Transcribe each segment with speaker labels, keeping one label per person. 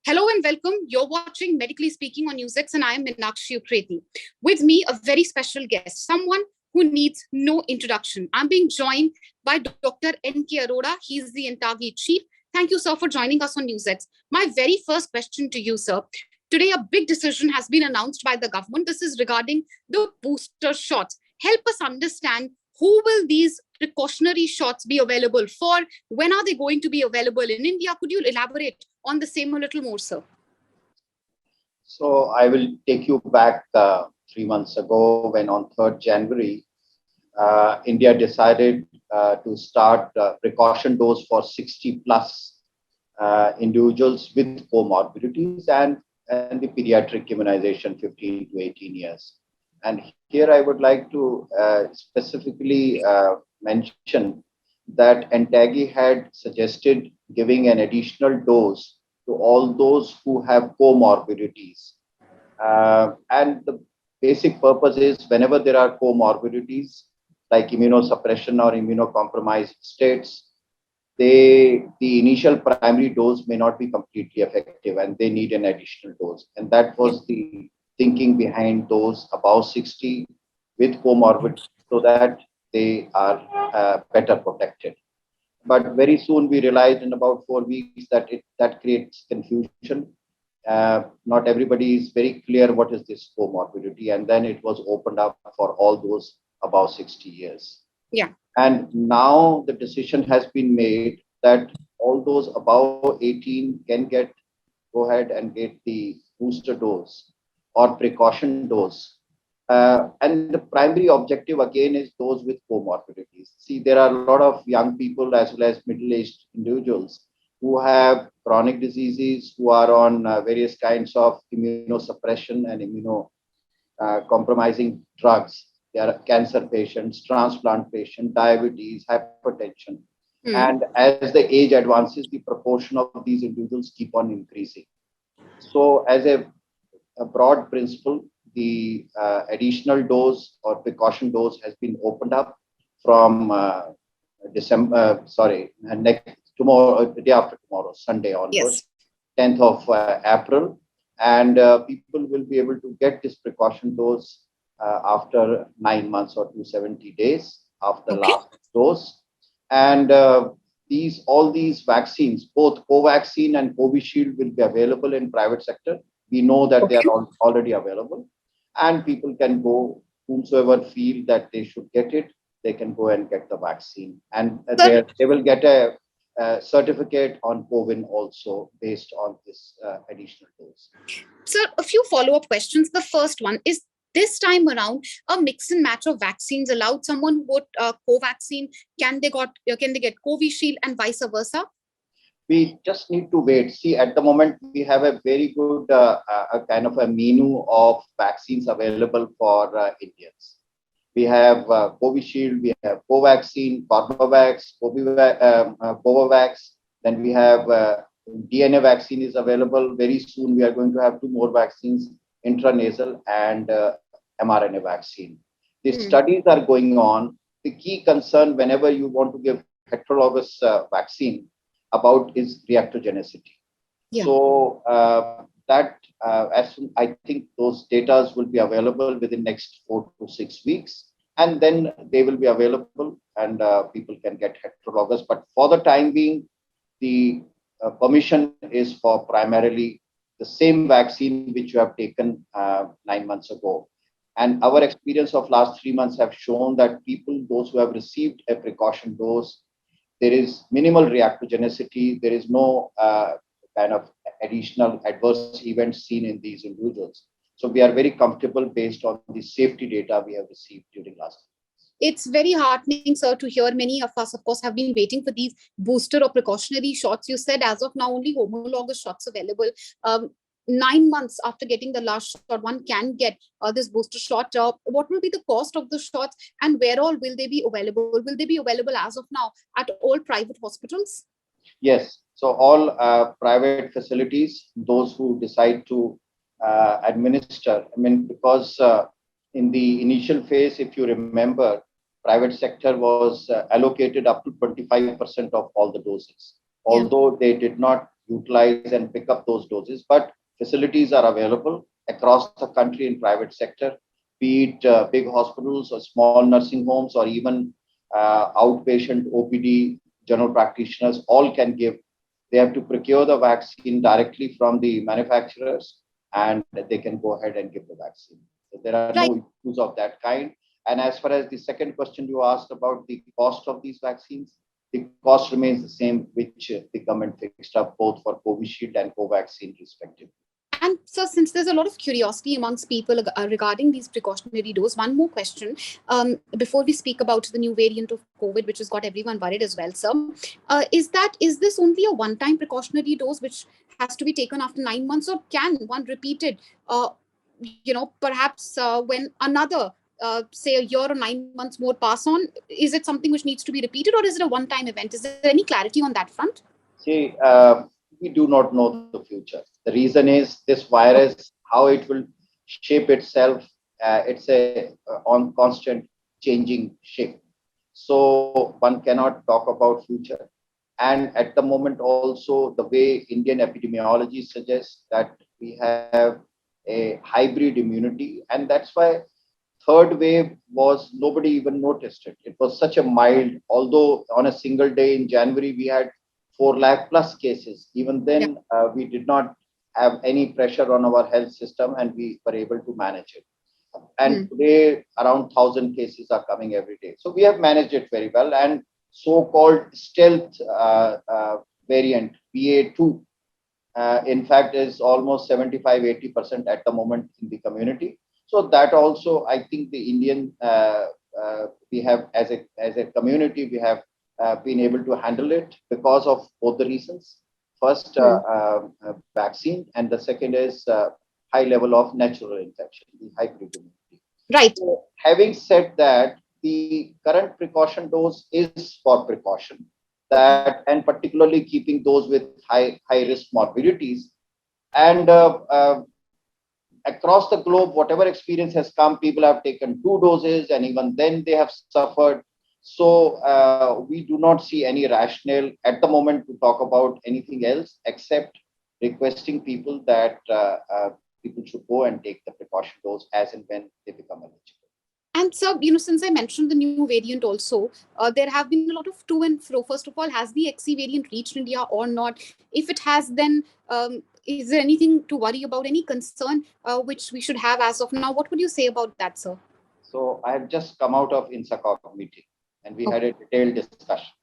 Speaker 1: Hello and welcome. You're watching Medically Speaking on NewsX and I am Meenakshi Upreti. With me, a very special guest, someone who needs no introduction. I'm being joined by Dr. N.K. Arora. He's the Intagi Chief. Thank you, sir, for joining us on NewsX. My very first question to you, sir. Today, a big decision has been announced by the government. This is regarding the booster shots. Help us understand who will these precautionary shots be available for? When are they going to be available in India? Could you elaborate on the same a little more, sir?
Speaker 2: So I will take you back 3 months ago when on 3rd January, India decided to start precaution dose for 60 plus individuals with comorbidities and the pediatric immunization 15 to 18 years. And here I would like to specifically mention that Entagi had suggested giving an additional dose to all those who have comorbidities. And the basic purpose is whenever there are comorbidities like immunosuppression or immunocompromised states, the initial primary dose may not be completely effective and they need an additional dose. And that was the thinking behind those above 60 with comorbid so that they are better protected. But very soon we realized in about 4 weeks that creates confusion. Not everybody is very clear what is this comorbidity, and then it was opened up for all those above 60 years.
Speaker 1: Yeah.
Speaker 2: And now the decision has been made that all those above 18 can go ahead and get the booster dose or precaution dose. And the primary objective again is those with comorbidities. See, there are a lot of young people as well as middle-aged individuals who have chronic diseases, who are on various kinds of immunosuppression and immunocompromising drugs. There are cancer patients, transplant patients, diabetes, hypertension. And as the age advances, the proportion of these individuals keep on increasing. So as a broad principle, the additional dose or precaution dose has been opened up from tomorrow, the day after tomorrow, Sunday onwards, 10th of April. And people will be able to get this precaution dose after 9 months or 270 days after last dose. And all these vaccines, both Covaxin and Covishield, will be available in private sector. We know that they are already available, and people can go, whomsoever feel that they should get it, they can go and get the vaccine. And they will get a certificate on COVID also based on this additional dose.
Speaker 1: Sir, a few follow-up questions. The first one is, this time around, a mix and match of vaccines allowed? Someone who got Covaxin, can they get Covishield and vice versa?
Speaker 2: We just need to wait. See, at the moment, we have a very good kind of a menu of vaccines available for Indians. We have Covishield, we have Covaxin, Corbevax, Covavax. Then we have DNA vaccine is available. Very soon, we are going to have 2 more vaccines, intranasal and mRNA vaccine. The studies are going on. The key concern whenever you want to give heterologous vaccine about is reactogenicity. Yeah. So I think those data will be available within next 4 to 6 weeks, and then they will be available and people can get heterologous. But for the time being, the permission is for primarily the same vaccine which you have taken 9 months ago. And our experience of last 3 months have shown that people, those who have received a precaution dose, there is minimal reactogenicity. There is no kind of additional adverse events seen in these individuals. So we are very comfortable based on the safety data we have received during last month.
Speaker 1: It's very heartening, sir, to hear. Many of us, of course, have been waiting for these booster or precautionary shots. You said as of now, only homologous shots available. 9 months after getting the last shot, one can get this booster shot. What will be the cost of the shots and where all will they be available? Will they be available as of now at all private hospitals?
Speaker 2: Yes. So all private facilities, those who decide to administer, because in the initial phase, if you remember, private sector was allocated up to 25% of all the doses. Although they did not utilize and pick up those doses. But facilities are available across the country in private sector, be it big hospitals or small nursing homes or even outpatient OPD general practitioners, all can give. They have to procure the vaccine directly from the manufacturers and they can go ahead and give the vaccine. So there are
Speaker 1: Right.
Speaker 2: no issues of that kind. And as far as the second question you asked about the cost of these vaccines, the cost remains the same, which the government fixed up both for Covishield and Covaxin respectively.
Speaker 1: And so, since there's a lot of curiosity amongst people regarding these precautionary doses, one more question before we speak about the new variant of COVID, which has got everyone worried as well, sir. Is this only a one-time precautionary dose which has to be taken after 9 months, or can one repeat it? Perhaps when another, say, a year or 9 months more pass on, is it something which needs to be repeated, or is it a one-time event? Is there any clarity on that front?
Speaker 2: See, we do not know the future. The reason is this virus, how it will shape itself. It's on constant changing shape. So one cannot talk about future. And at the moment also, the way Indian epidemiology suggests that we have a hybrid immunity. And that's why third wave was nobody even noticed it. It was such a mild, although on a single day in January, we had 4 lakh plus cases. Even then, we did not have any pressure on our health system and we were able to manage it. And today, around 1,000 cases are coming every day. So we have managed it very well. And so-called stealth variant, BA2, in fact, is almost 75-80% at the moment in the community. So that also, I think the Indian, we have as a community, we have been able to handle it because of both the reasons. First, vaccine, and the second is high level of natural infection, the hybrid immunity.
Speaker 1: Right.
Speaker 2: So, having said that, the current precaution dose is for precaution, that and particularly keeping those with high risk morbidities. And across the globe, whatever experience has come, people have taken 2 doses, and even then they have suffered. So we do not see any rationale at the moment to talk about anything else except requesting people that people should go and take the precaution dose as and when they become eligible.
Speaker 1: And so, since I mentioned the new variant also, there have been a lot of to and fro. First of all, has the XE variant reached India or not? If it has, then is there anything to worry about, any concern which we should have as of now? What would you say about that, sir?
Speaker 2: So I have just come out of INSACOG meeting and we had a detailed discussion.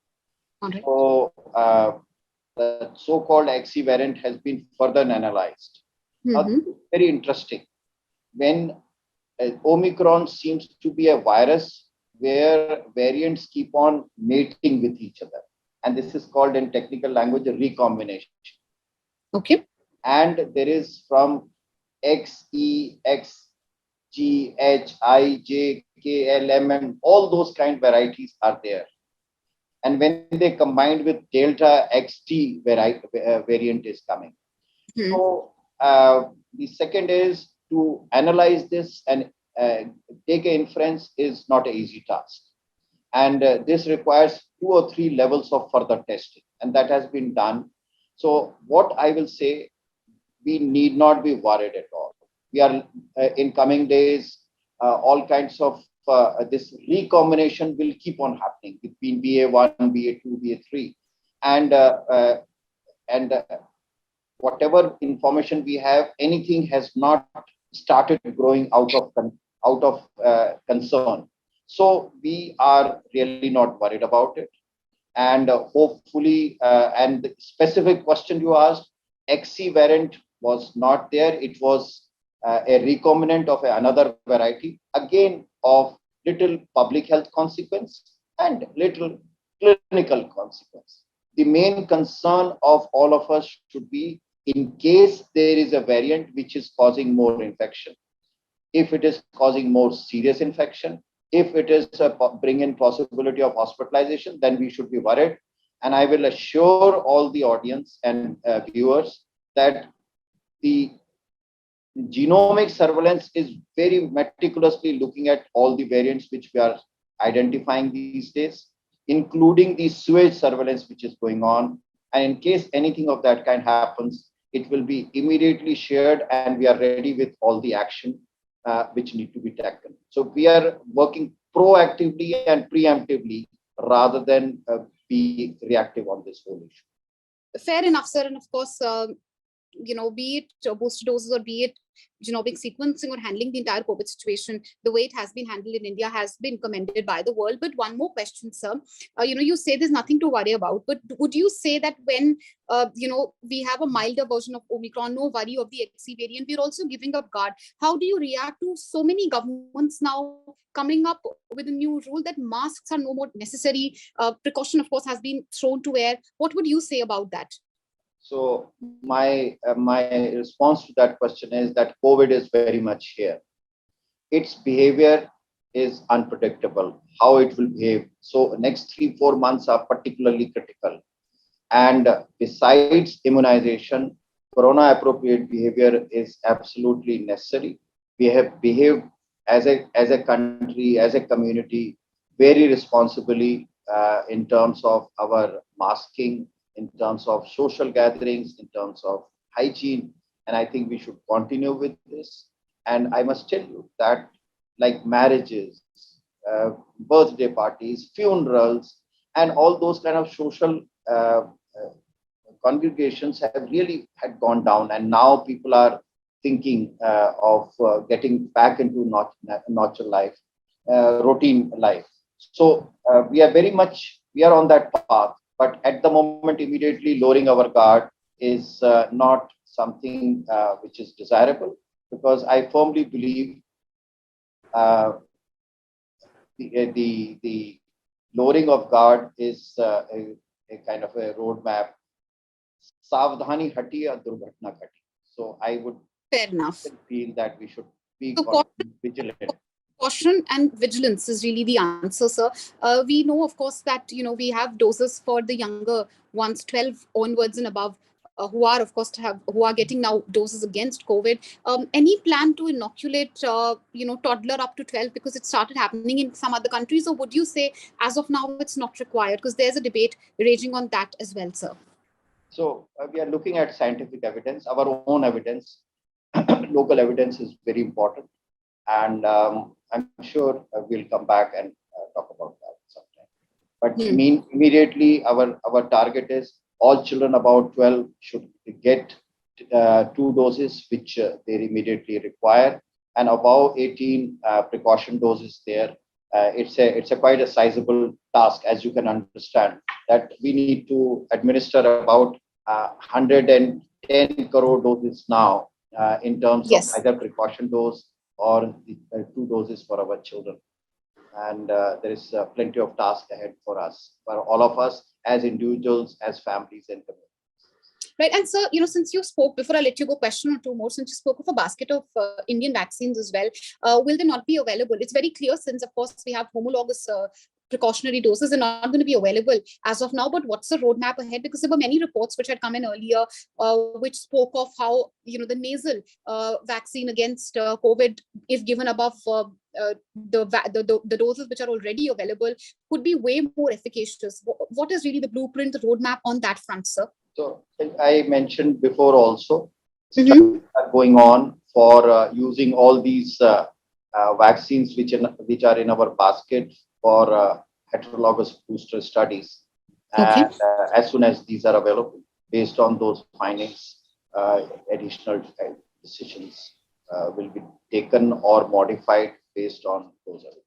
Speaker 1: All right.
Speaker 2: So the so-called XE variant has been further analyzed. Very interesting. When Omicron seems to be a virus where variants keep on mating with each other. And this is called in technical language a recombination.
Speaker 1: Okay.
Speaker 2: And there is from XE, XG, H, I, J, K, L, M, and all those kind varieties are there. And when they combined with Delta XT variant is coming. So the second is to analyze this and take an inference is not an easy task. And this requires 2 or 3 levels of further testing. And that has been done. So what I will say, we need not be worried at all. We are in coming days, all kinds of this recombination will keep on happening between BA1, BA2, BA3. And whatever information we have, anything has not started growing out of concern. So we are really not worried about it. And hopefully, and the specific question you asked, XC variant was not there. It was a recombinant of another variety, again of little public health consequence and little clinical consequence. The main concern of all of us should be in case there is a variant which is causing more infection, if it is causing more serious infection, if it is bring in possibility of hospitalization, then we should be worried. And I will assure all the audience and viewers that the genomic surveillance is very meticulously looking at all the variants which we are identifying these days, including the sewage surveillance which is going on. And in case anything of that kind happens, it will be immediately shared, and we are ready with all the action which need to be taken. So we are working proactively and preemptively rather than be reactive on this whole issue.
Speaker 1: Fair enough, sir. And of course, be it booster doses or be it genomic sequencing or handling the entire COVID situation, the way it has been handled in India has been commended by the world. But one more question, sir. You say there's nothing to worry about, but would you say that when, we have a milder version of Omicron, no worry of the XC variant, we're also giving up guard? How do you react to so many governments now coming up with a new rule that masks are no more necessary? Precaution, of course, has been thrown to air. What would you say about that?
Speaker 2: So my response to that question is that COVID is very much here. Its behavior is unpredictable, how it will behave. So next 3-4 months are particularly critical. And besides immunization, corona appropriate behavior is absolutely necessary. We have behaved as a country, as a community, very responsibly in terms of our masking, in terms of social gatherings, in terms of hygiene. And I think we should continue with this. And I must tell you that like marriages, birthday parties, funerals, and all those kind of social congregations have really had gone down. And now people are thinking of getting back into natural life, routine life. So we are on that path. But at the moment, immediately lowering our guard is not something which is desirable, because I firmly believe the lowering of guard is a kind of a roadmap. Savdhani hati ya durghatna ghati. So I would feel that we should be vigilant.
Speaker 1: Caution and vigilance is really the answer, sir. We know, of course, that we have doses for the younger ones, 12 onwards and above, who are, of course, who are getting now doses against COVID. Any plan to inoculate, toddler up to 12, because it started happening in some other countries, or would you say as of now it's not required? Because there's a debate raging on that as well, sir.
Speaker 2: So we are looking at scientific evidence, our own evidence. Local evidence is very important. And I'm sure we'll come back and talk about that sometime. But immediately our target is all children about 12 should get 2 doses, which they immediately require, and above 18 precaution doses there. It's a quite a sizable task, as you can understand, that we need to administer about 110 crore doses now in terms of either precaution dose or 2 doses for our children. And there is plenty of task ahead for us, for all of us as individuals, as families and communities.
Speaker 1: Right. And sir, since you spoke, before I let you go, question or two more, since you spoke of a basket of Indian vaccines as well, will they not be available? It's very clear, since of course we have homologous precautionary doses are not going to be available as of now. But what's the roadmap ahead? Because there were many reports which had come in earlier, which spoke of how the nasal vaccine against COVID, if given above the doses which are already available, could be way more efficacious. What is really the blueprint, the roadmap on that front, sir?
Speaker 2: So I mentioned before also, studies are going on for using all these vaccines which are in our basket for heterologous booster studies. And as soon as these are available, based on those findings, additional decisions will be taken or modified based on those evidence.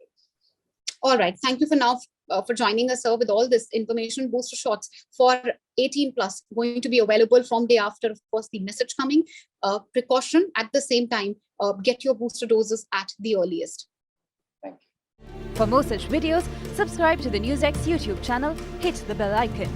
Speaker 1: All right. Thank you for joining us, sir, with all this information. Booster shots for 18 plus going to be available from day after, of course, the message coming. Precaution at the same time, get your booster doses at the earliest.
Speaker 2: Thank you.
Speaker 3: For more such videos, subscribe to the NewsX YouTube channel, hit the bell icon.